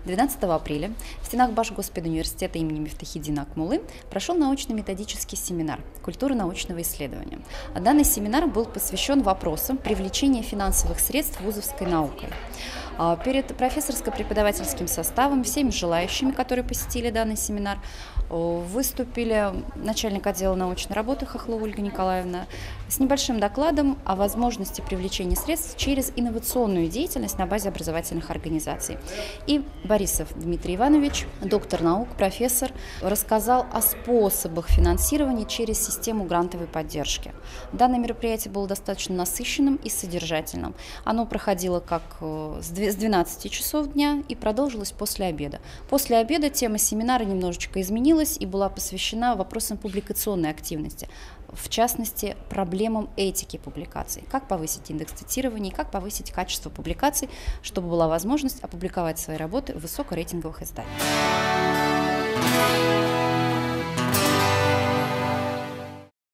12 апреля в стенах Башгоспедуниверситета имени Мифтахиддина Акмуллы прошел научно-методический семинар «Культура научного исследования». Данный семинар был посвящен вопросам привлечения финансовых средств вузовской наукой. Перед профессорско-преподавательским составом, всеми желающими, которые посетили данный семинар, выступили начальник отдела научной работы Хохлова Ольга Николаевна с небольшим докладом о возможности привлечения средств через инновационную деятельность на базе образовательных организаций. И Борисов Дмитрий Иванович, доктор наук, профессор, рассказал о способах финансирования через систему грантовой поддержки. Данное мероприятие было достаточно насыщенным и содержательным. Оно проходило как с 12 часов дня и продолжилось после обеда. После обеда тема семинара немножечко изменилась и была посвящена вопросам публикационной активности, в частности, проблемам этики публикаций. Как повысить индекс цитирования, как повысить качество публикаций, чтобы была возможность опубликовать свои работы в высокорейтинговых изданиях.